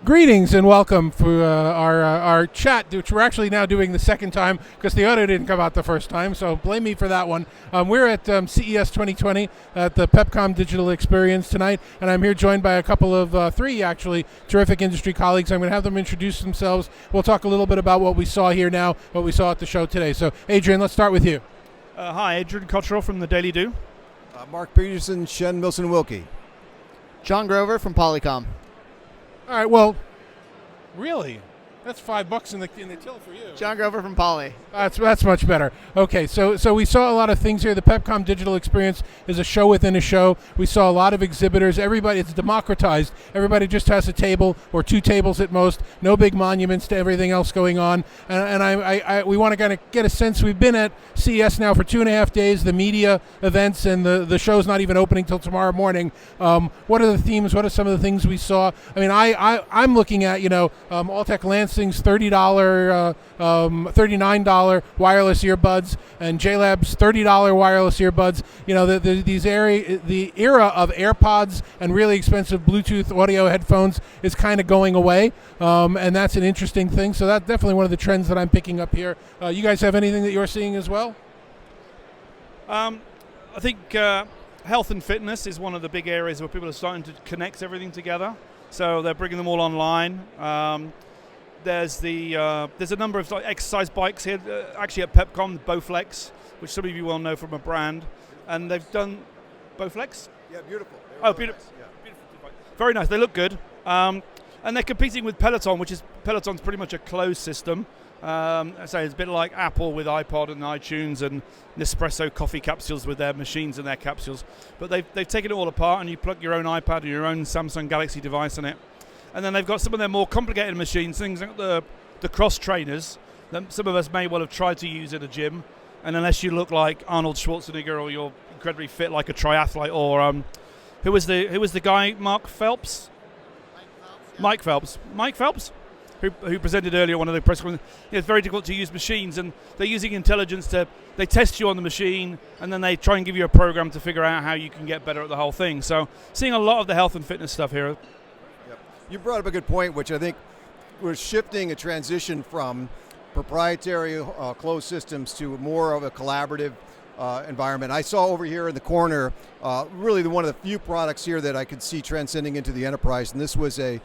Greetings and welcome for our chat, which we're actually now doing the second time because the audio didn't come out the first time, so blame me for that one. We're at CES 2020 at the Pepcom Digital Experience tonight, and I'm here joined by a couple of, three actually, terrific industry colleagues. I'm going to have them introduce themselves. We'll talk a little bit about what we saw here now, what we saw at the show today. So, Adrian, let's start with you. Hi, Adrian Cotterill from the DailyDOOH. Mark Petersen, Shen Milson Wilkie. John Grover from Polycom. All right, well, really? That's $5 in the till for you. John Grover from Poly. That's much better. Okay, so we saw a lot of things here. The Pepcom Digital Experience is a show within a show. We saw a lot of exhibitors. Everybody, it's democratized. Everybody just has a table or two tables at most. No big monuments to everything else going on. And we want to kind of get a sense. We've been at CES now for 2.5 days. The media events and the show's not even opening till tomorrow morning. What are the themes? What are some of the things we saw? I mean, I'm looking at Alltech Lansing's $39 wireless earbuds and JLab's $30 wireless earbuds. The era of AirPods and really expensive Bluetooth audio headphones is kind of going away, and that's an interesting thing. So that's definitely one of the trends that I'm picking up here. You guys have anything that you're seeing as well? I think health and fitness is one of the big areas where people are starting to connect everything together. So they're bringing them all online. There's a number of exercise bikes here, actually at Pepcom, Bowflex, which some of you will know from a brand, and they've done Bowflex. Yeah, beautiful. Beautiful. Yeah. Beautiful bike. Very nice. They look good, and they're competing with Peloton, Peloton's pretty much a closed system. So it's a bit like Apple with iPod and iTunes, and Nespresso coffee capsules with their machines and their capsules. But they've taken it all apart, and you plug your own iPad or your own Samsung Galaxy device in it. And then they've got some of their more complicated machines, things like the cross trainers that some of us may well have tried to use at a gym. And unless you look like Arnold Schwarzenegger or you're incredibly fit like a triathlete, or who was the guy? Mark Phelps. Mike Phelps, who presented earlier one of the press conferences. It's very difficult to use machines, and they're using intelligence they test you on the machine, and then they try and give you a program to figure out how you can get better at the whole thing. So seeing a lot of the health and fitness stuff here. You brought up a good point, which I think we're shifting a transition from proprietary closed systems to more of a collaborative environment. I saw over here in the corner really one of the few products here that I could see transcending into the enterprise, and this was a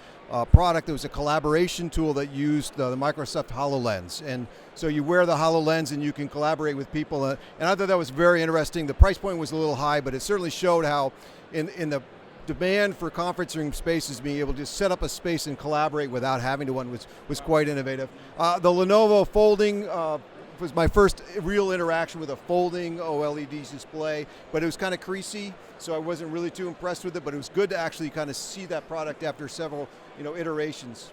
product that was a collaboration tool that used the Microsoft HoloLens. And so you wear the HoloLens and you can collaborate with people, and I thought that was very interesting. The price point was a little high, but it certainly showed how in the demand for conferencing spaces, being able to just set up a space and collaborate without having to was quite innovative. The Lenovo folding was my first real interaction with a folding OLED display, but it was kind of creasy, so I wasn't really too impressed with it, but it was good to actually kind of see that product after several iterations.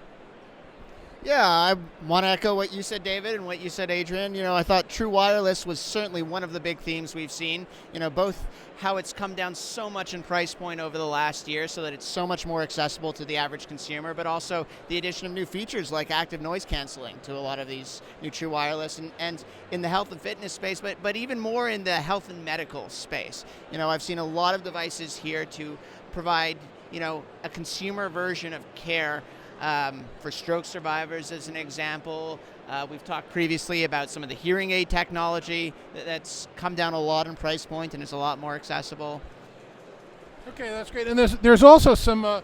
Yeah, I want to echo what you said, David, and what you said, Adrian. I thought True Wireless was certainly one of the big themes we've seen. Both how it's come down so much in price point over the last year so that it's so much more accessible to the average consumer, but also the addition of new features like active noise canceling to a lot of these new True Wireless, and in the health and fitness space, but even more in the health and medical space. I've seen a lot of devices here to provide, a consumer version of care for stroke survivors, as an example. We've talked previously about some of the hearing aid technology that's come down a lot in price point and is a lot more accessible. Okay, that's great. And there's also some of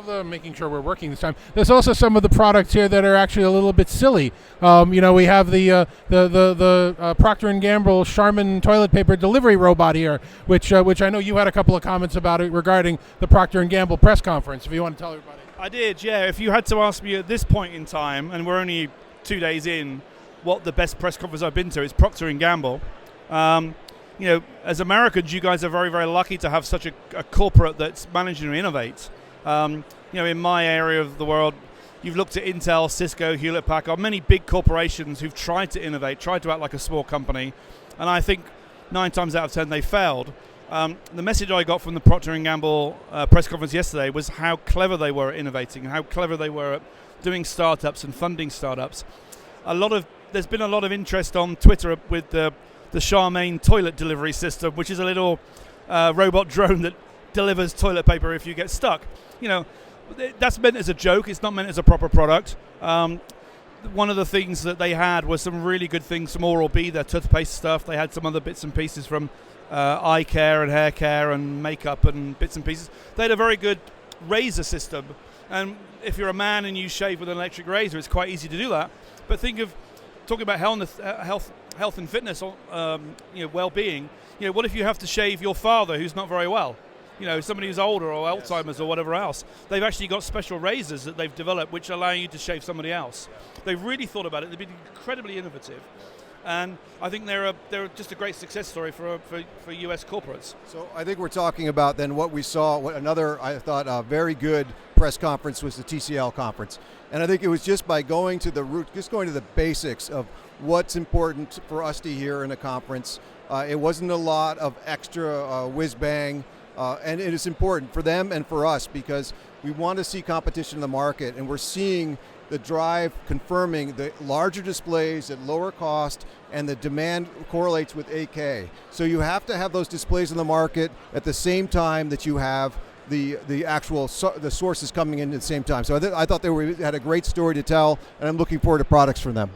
the, making sure we're working this time, there's also some of the products here that are actually a little bit silly. We have the Procter & Gamble Charmin toilet paper delivery robot here, which I know you had a couple of comments about it regarding the Procter & Gamble press conference, if you want to tell everybody. I did, yeah. If you had to ask me at this point in time, and we're only 2 days in, what the best press conference I've been to, is Procter & Gamble. As Americans, you guys are very, very lucky to have such a corporate that's managing to innovate. In my area of the world, you've looked at Intel, Cisco, Hewlett-Packard, many big corporations who've tried to innovate, tried to act like a small company, and I think 9 times out of 10 they failed. The message I got from the Procter & Gamble press conference yesterday was how clever they were at innovating, how clever they were at doing startups and funding startups. There's been a lot of interest on Twitter with the Charmaine toilet delivery system, which is a little robot drone that delivers toilet paper if you get stuck. That's meant as a joke. It's not meant as a proper product. One of the things that they had was some really good things from Oral-B, their toothpaste stuff. They had some other bits and pieces from eye care and hair care and makeup and bits and pieces. They had a very good razor system. And if you're a man and you shave with an electric razor, it's quite easy to do that. But think of talking about health and fitness, well-being. What if you have to shave your father who's not very well? Somebody who's older or Alzheimer's or whatever else. They've actually got special razors that they've developed which allow you to shave somebody else. They've really thought about it. They've been incredibly innovative. And I think they're just a great success story for US corporates. So I think we're talking about then what we saw, another, I thought, very good press conference was the TCL conference. And I think it was just by going to the root, just going to the basics of what's important for us to hear in a conference. It wasn't a lot of extra whiz-bang. And it is important for them and for us because we want to see competition in the market, and we're seeing the drive confirming the larger displays at lower cost, and the demand correlates with 8K. So you have to have those displays in the market at the same time that you have the actual the sources coming in at the same time. So I thought they had a great story to tell, and I'm looking forward to products from them.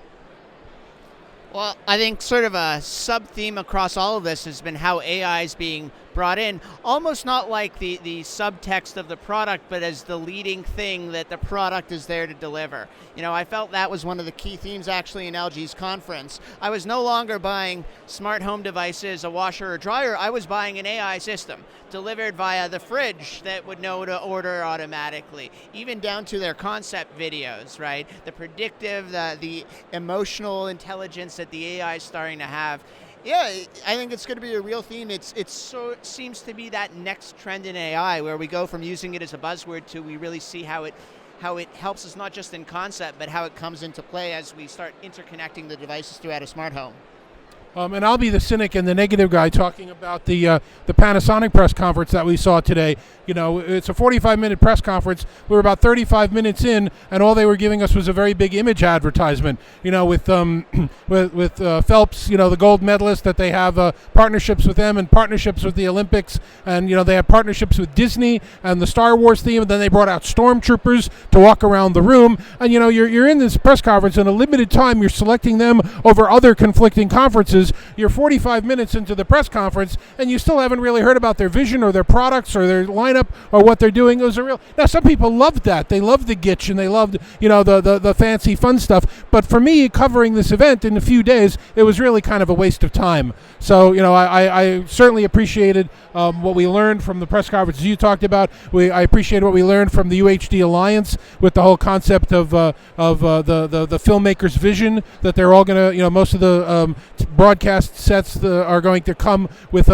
Well, I think sort of a sub-theme across all of this has been how AI is being brought in, almost not like the subtext of the product, but as the leading thing that the product is there to deliver. I felt that was one of the key themes actually in LG's conference. I was no longer buying smart home devices, a washer or dryer. I was buying an AI system delivered via the fridge that would know to order automatically, even down to their concept videos, right? The predictive, the emotional intelligence that the AI is starting to have. Yeah, I think it's going to be a real theme. It seems to be that next trend in AI where we go from using it as a buzzword to we really see how it helps us not just in concept, but how it comes into play as we start interconnecting the devices throughout a smart home. And I'll be the cynic and the negative guy talking about the Panasonic press conference that we saw today. It's a 45-minute press conference. We were about 35 minutes in, and all they were giving us was a very big image advertisement. With Phelps, the gold medalist, that they have partnerships with them and partnerships with the Olympics, and they have partnerships with Disney and the Star Wars theme. And then they brought out stormtroopers to walk around the room. And you're in this press conference in a limited time. You're selecting them over other conflicting conferences. You're 45 minutes into the press conference, and you still haven't really heard about their vision or their products or their lineup or what they're doing. It was now some people loved that. They loved the gitch and they loved the fancy fun stuff. But for me, covering this event in a few days, it was really kind of a waste of time. So I certainly appreciated what we learned from the press conferences you talked about. I appreciated what we learned from the UHD Alliance with the whole concept of the filmmaker's vision, that they're all going to most of the broadcast sets are going to come with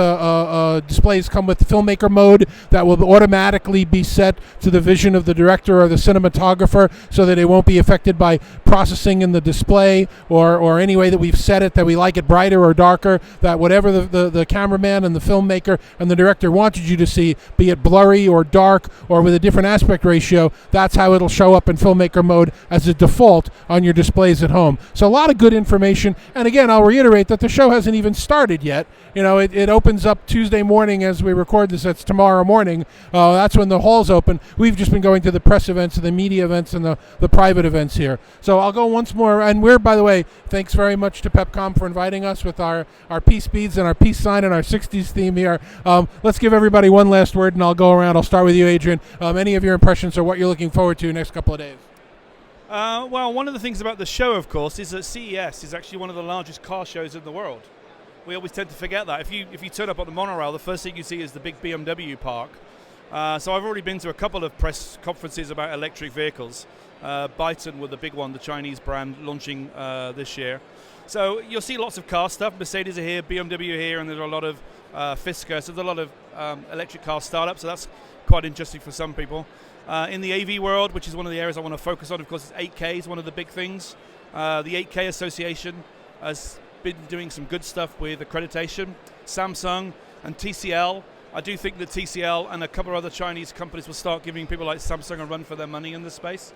displays come with the filmmaker mode that will automatically be set to the vision of the director or the cinematographer, so that it won't be affected by processing in the display or any way that we've set it, that we like it brighter or darker, that whatever the cameraman and the filmmaker and the director wanted you to see, be it blurry or dark or with a different aspect ratio, that's how it'll show up in filmmaker mode as a default on your displays at home. So a lot of good information. And again, I'll reiterate that the show hasn't even started yet. It opens up Tuesday morning as we record this. That's tomorrow morning. That's when the halls open. We've just been going to the press events and the media events and the private events here. So I'll go once more. And by the way, thanks very much to Pepcom for inviting us with our peace beads and our peace sign and our 60s theme here. Let's give everybody one last word, and I'll go around. I'll start with you, Adrian. Any of your impressions or what you're looking forward to next couple of days? Well, one of the things about the show, of course, is that CES is actually one of the largest car shows in the world. We always tend to forget that. If you turn up on the monorail, the first thing you see is the big BMW park. So I've already been to a couple of press conferences about electric vehicles. Byton with the big one, the Chinese brand, launching this year. So you'll see lots of car stuff. Mercedes are here, BMW are here, and there's a lot of Fisker. So there's a lot of electric car startups. So that's quite interesting for some people. In the AV world, which is one of the areas I want to focus on, of course, 8K is one of the big things. The 8K Association has been doing some good stuff with accreditation. Samsung and TCL. I do think that TCL and a couple of other Chinese companies will start giving people like Samsung a run for their money in this space.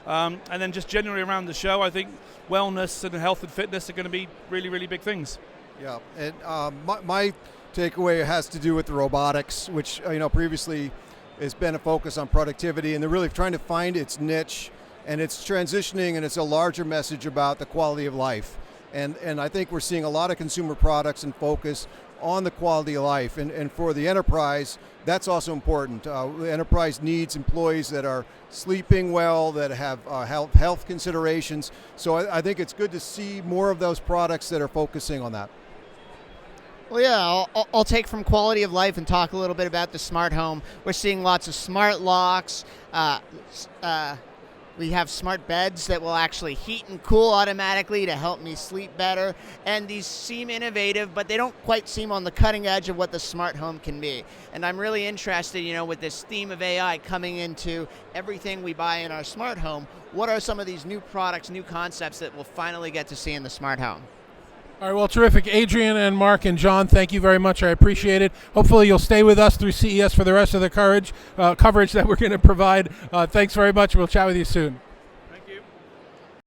And then just generally around the show, I think wellness and health and fitness are going to be really, really big things. Yeah, and my takeaway has to do with the robotics, which previously has been a focus on productivity, and they're really trying to find its niche, and it's transitioning, and it's a larger message about the quality of life. And I think we're seeing a lot of consumer products and focus on the quality of life. And for the enterprise, that's also important. The enterprise needs employees that are sleeping well, that have health considerations. So I think it's good to see more of those products that are focusing on that. Well, yeah, I'll take from quality of life and talk a little bit about the smart home. We're seeing lots of smart locks. We have smart beds that will actually heat and cool automatically to help me sleep better. And these seem innovative, but they don't quite seem on the cutting edge of what the smart home can be. And I'm really interested, with this theme of AI coming into everything we buy in our smart home. What are some of these new products, new concepts that we'll finally get to see in the smart home? All right, well, terrific. Adrian and Mark and John, thank you very much. I appreciate it. Hopefully you'll stay with us through CES for the rest of the coverage that we're going to provide. Thanks very much. We'll chat with you soon.